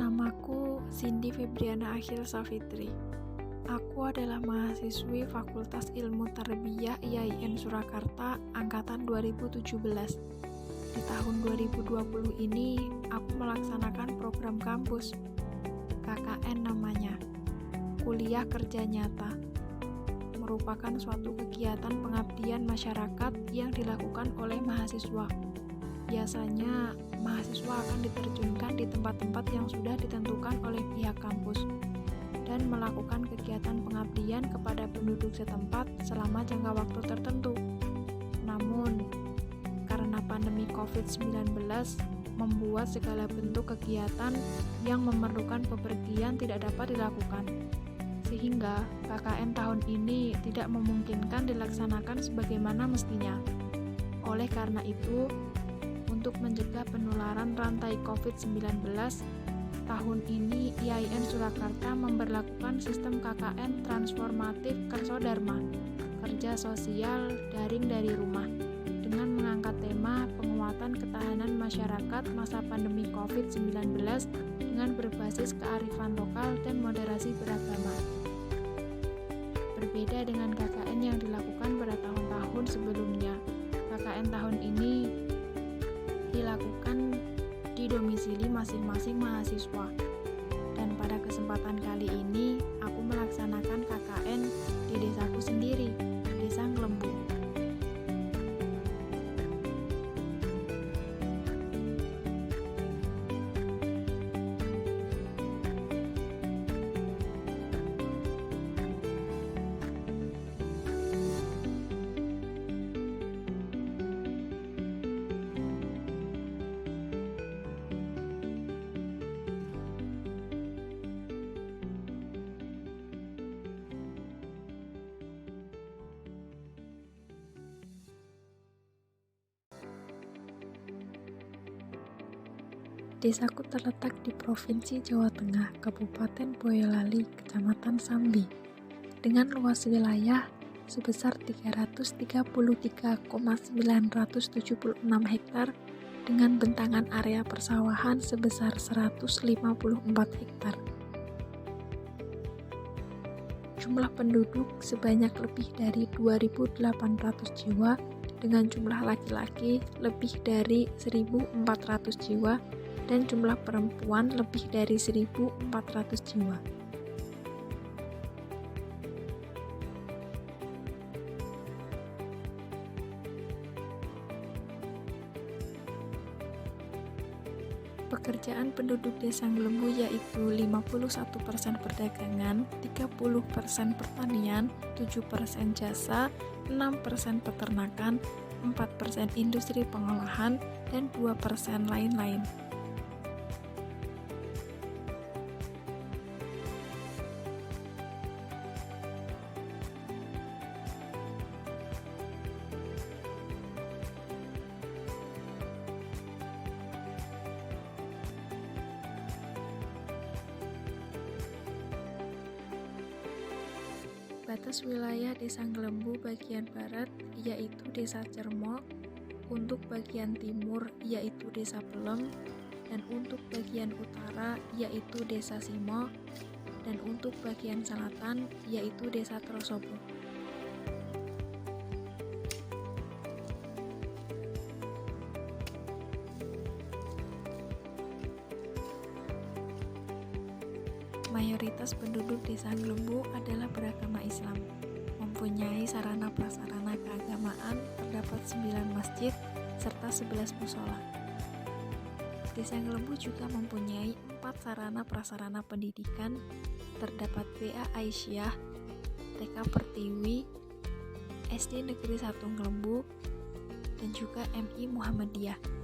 Namaku Cindy Febriana Akhil Safitri. Aku adalah mahasiswi Fakultas Ilmu Tarbiyah IAIN Surakarta angkatan 2017. Di tahun 2020 ini, aku melaksanakan program kampus. KKN namanya, Kuliah Kerja Nyata. Merupakan suatu kegiatan pengabdian masyarakat yang dilakukan oleh mahasiswa. Biasanya, mahasiswa akan diterjunkan di tempat-tempat yang sudah ditentukan oleh pihak kampus dan melakukan kegiatan pengabdian kepada penduduk setempat selama jangka waktu tertentu. Namun, karena pandemi COVID-19 membuat segala bentuk kegiatan yang memerlukan bepergian tidak dapat dilakukan, sehingga KKN tahun ini tidak memungkinkan dilaksanakan sebagaimana mestinya. Oleh karena itu, untuk mencegah penularan rantai COVID-19, tahun ini IAIN Surakarta memberlakukan sistem KKN transformatif Karsodharma, kerja sosial daring dari rumah, dengan mengangkat tema penguatan ketahanan masyarakat masa pandemi COVID-19 dengan berbasis kearifan lokal dan moderasi beragama. Berbeda dengan KKN yang dilakukan pada tahun-tahun sebelumnya, KKN tahun ini dilakukan di domisili masing-masing mahasiswa. Dan pada kesempatan kali ini, aku melaksanakan KKN di desaku sendiri, Desa Nglembu. Desaku terletak di Provinsi Jawa Tengah, Kabupaten Boyolali, Kecamatan Sambi, dengan luas wilayah sebesar 333,976 hektar dengan bentangan area persawahan sebesar 154 hektar. Jumlah penduduk sebanyak lebih dari 2.800 jiwa dengan jumlah laki-laki lebih dari 1.400 jiwa dan jumlah perempuan lebih dari 1.400 jiwa. Pekerjaan penduduk Desa Nglembu yaitu 51% perdagangan, 30% pertanian, 7% jasa, 6% peternakan, 4% industri pengolahan, dan 2% lain-lain. Batas wilayah Desa Nglembu bagian barat yaitu Desa Cermo, untuk bagian timur yaitu Desa Pelem, dan untuk bagian utara yaitu Desa Simo, dan untuk bagian selatan yaitu Desa Trosobo. Mayoritas penduduk Desa Nglembu adalah beragama Islam. Mempunyai sarana prasarana keagamaan, terdapat 9 masjid serta 11 mushola. Desa Nglembu juga mempunyai 4 sarana prasarana pendidikan, terdapat BA Aisyah, TK Pertiwi, SD Negeri 1 Nglembu, dan juga MI Muhammadiyah.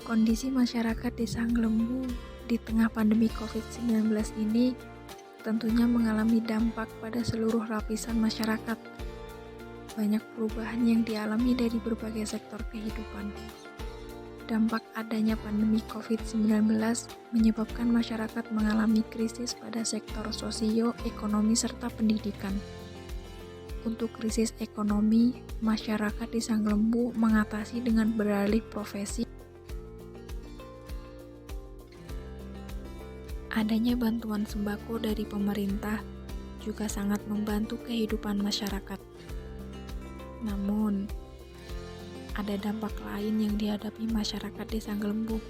Kondisi masyarakat Desa Nglembu di tengah pandemi COVID-19 ini tentunya mengalami dampak pada seluruh lapisan masyarakat. Banyak perubahan yang dialami dari berbagai sektor kehidupan. Dampak adanya pandemi COVID-19 menyebabkan masyarakat mengalami krisis pada sektor sosio-ekonomi serta pendidikan. Untuk krisis ekonomi, masyarakat di Sanglembu mengatasi dengan beralih profesi. Adanya bantuan sembako dari pemerintah juga sangat membantu kehidupan masyarakat. Namun, ada dampak lain yang dihadapi masyarakat di Sanglembu,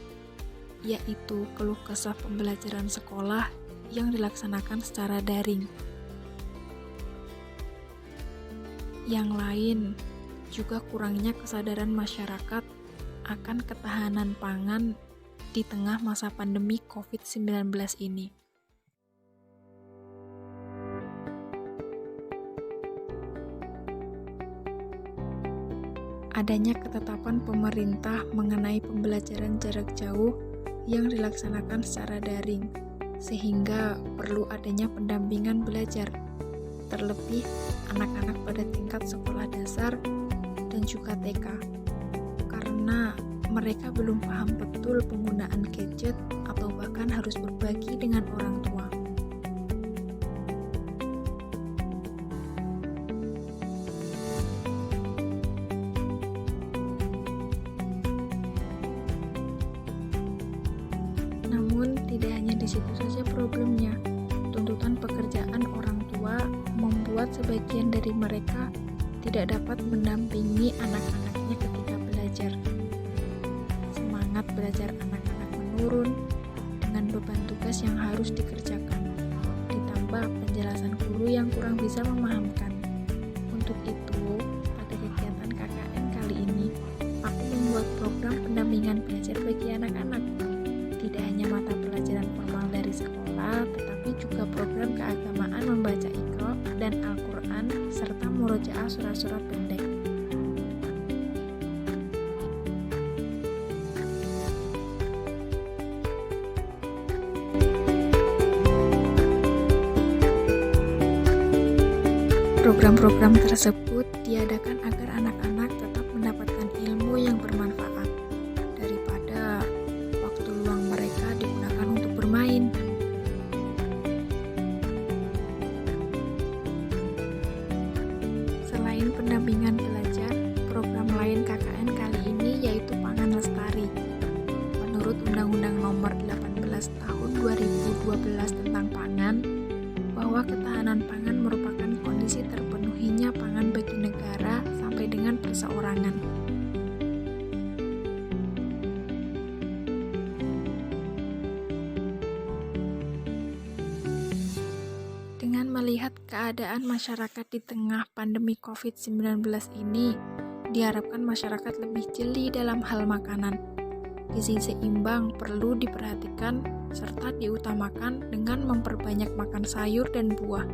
yaitu keluh kesah pembelajaran sekolah yang dilaksanakan secara daring. Yang lain juga kurangnya kesadaran masyarakat akan ketahanan pangan di tengah masa pandemi COVID-19 ini. Adanya ketetapan pemerintah mengenai pembelajaran jarak jauh yang dilaksanakan secara daring, sehingga perlu adanya pendampingan belajar, terlebih anak-anak pada tingkat sekolah dasar dan juga TK, karena mereka belum paham betul penggunaan gadget atau bahkan harus berbagi dengan orang tua. Namun, tidak hanya di situ saja problemnya. Tuntutan pekerjaan orang tua membuat sebagian dari mereka tidak dapat mendampingi anak-anaknya ketika belajar. Semangat belajar anak-anak menurun dengan beban tugas yang harus dikerjakan, ditambah penjelasan guru yang kurang bisa memahamkan. Untuk itu, pada kegiatan KKN kali ini, aku membuat program pendampingan belajar bagi anak-anak. Tidak hanya mata pelajaran formal dari sekolah, tetapi juga program keagamaan membaca Iqra dan Al-Quran, serta murojaah surat-surat pendek. Program-program tersebut diadakan agar anak-anak tetap mendapatkan ilmu yang bermanfaat, daripada waktu luang mereka digunakan untuk bermain. Selain pendampingan belajar, program lain KKN kali ini yaitu Pangan Lestari. Menurut Undang-Undang Nomor 18 Tahun 2012 tentang pangan, bahwa ketahanan pangan merupakan kondisi terpenuhinya pangan bagi negara sampai dengan perseorangan. Dengan melihat keadaan masyarakat di tengah pandemi COVID-19 ini, diharapkan masyarakat lebih jeli dalam hal makanan. Gizi seimbang perlu diperhatikan serta diutamakan dengan memperbanyak makan sayur dan buah.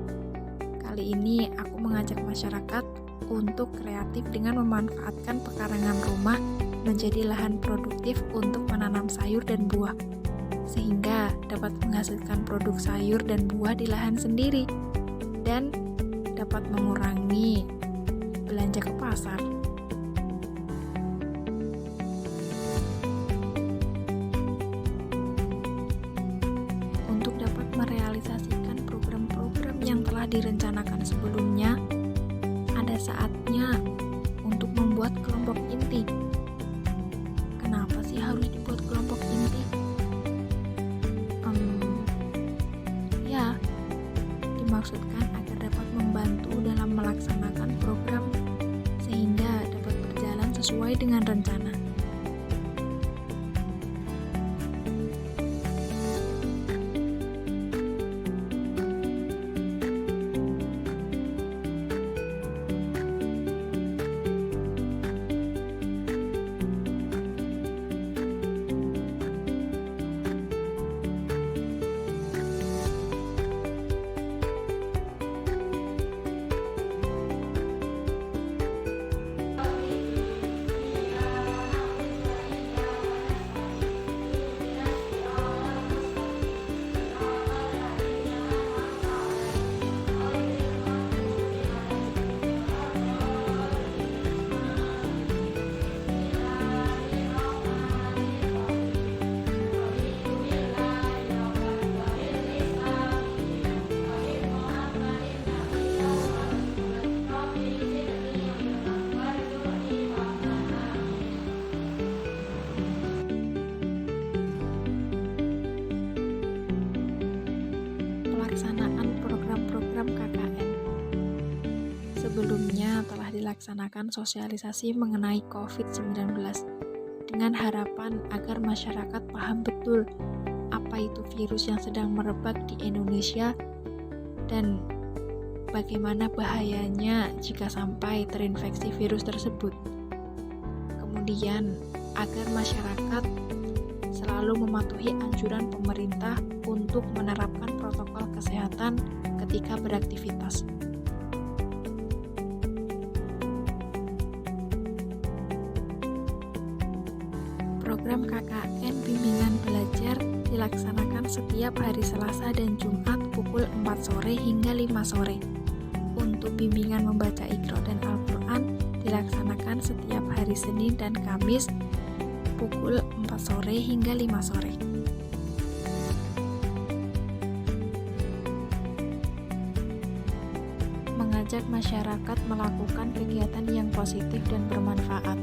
Kali ini aku mengajak masyarakat untuk kreatif dengan memanfaatkan pekarangan rumah menjadi lahan produktif untuk menanam sayur dan buah, sehingga dapat menghasilkan produk sayur dan buah di lahan sendiri dan dapat mengurangi belanja ke pasar. Untuk dapat merealisasikan program-program yang telah direncanakan sebelumnya, ada saatnya untuk membuat kelompok inti. Kenapa sih harus dibuat kelompok inti? Ya, dimaksudkan agar dapat membantu dalam melaksanakan program sehingga dapat berjalan sesuai dengan rencana. mana telah dilaksanakan sosialisasi mengenai COVID-19 dengan harapan agar masyarakat paham betul apa itu virus yang sedang merebak di Indonesia dan bagaimana bahayanya jika sampai terinfeksi virus tersebut. Kemudian, agar masyarakat selalu mematuhi anjuran pemerintah untuk menerapkan protokol kesehatan ketika beraktivitas. Program KKN Bimbingan Belajar dilaksanakan setiap hari Selasa dan Jumat pukul 4 sore hingga 5 sore. Untuk bimbingan membaca Iqra dan Al-Quran dilaksanakan setiap hari Senin dan Kamis pukul 4 sore hingga 5 sore. Mengajak masyarakat melakukan kegiatan yang positif dan bermanfaat,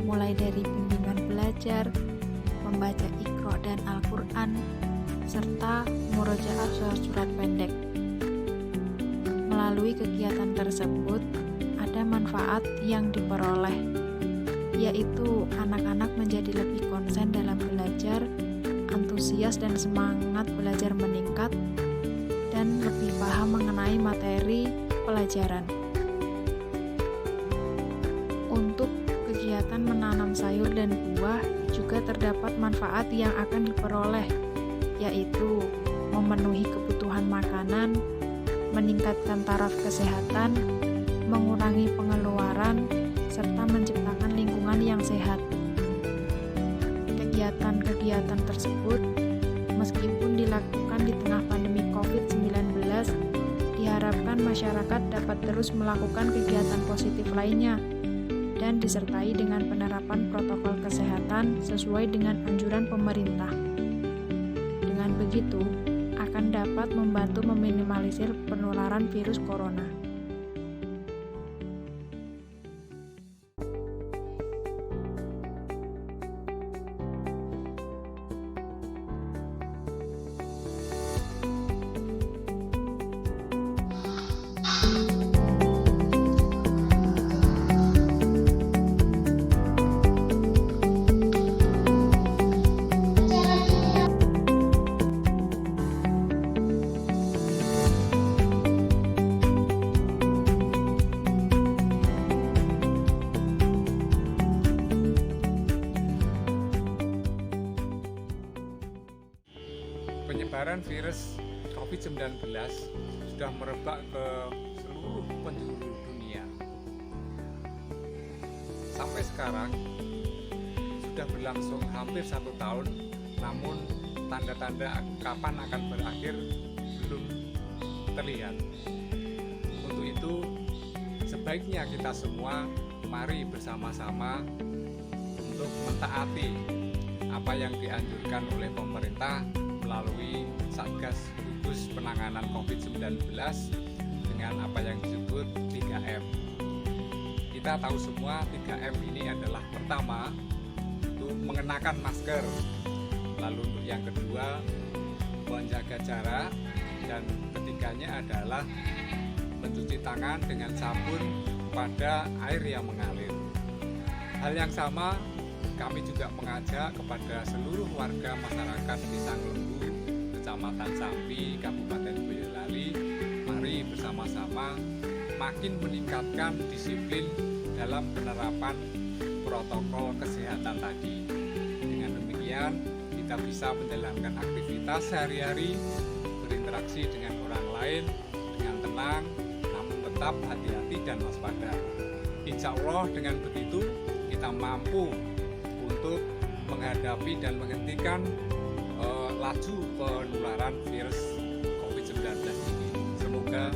mulai dari bimbingan belajar, membaca Iqra dan Al-Quran, serta murojaah surat-surat pendek. Melalui kegiatan tersebut, ada manfaat yang diperoleh, yaitu anak-anak menjadi lebih konsen dalam belajar, antusias dan semangat belajar meningkat, dan lebih paham mengenai materi pelajaran. Untuk kegiatan menanam sayur dan buah juga terdapat manfaat yang akan diperoleh, yaitu memenuhi kebutuhan makanan, meningkatkan taraf kesehatan, mengurangi pengeluaran, serta menciptakan lingkungan yang sehat. Kegiatan-kegiatan tersebut, meskipun dilakukan di tengah pandemi COVID-19, diharapkan masyarakat dapat terus melakukan kegiatan positif lainnya dan disertai dengan penerapan protokol kesehatan sesuai dengan anjuran pemerintah. Dengan begitu, akan dapat membantu meminimalisir penularan virus corona. Penyebaran virus COVID-19 sudah merebak ke seluruh penjuru dunia. Sampai sekarang sudah berlangsung hampir 1 tahun, namun tanda-tanda kapan akan berakhir belum terlihat. Untuk itu, sebaiknya kita semua mari bersama-sama untuk mentaati apa yang dianjurkan oleh pemerintah melalui Satgas Gugus Penanganan COVID-19 dengan apa yang disebut 3M. Kita tahu semua 3M ini adalah pertama, untuk mengenakan masker, lalu untuk yang kedua, menjaga jarak, dan ketiganya adalah mencuci tangan dengan sabun pada air yang mengalir. Hal yang sama kami juga mengajak kepada seluruh warga masyarakat Desa Nglembu, Kecamatan Sampi, Kabupaten Boyolali, mari bersama-sama makin meningkatkan disiplin dalam penerapan protokol kesehatan tadi. Dengan demikian, kita bisa menjalankan aktivitas sehari-hari, berinteraksi dengan orang lain dengan tenang, namun tetap hati-hati dan waspada. Insya Allah dengan begitu kita mampu untuk menghadapi dan menghentikan laju penularan virus COVID-19 ini. Semoga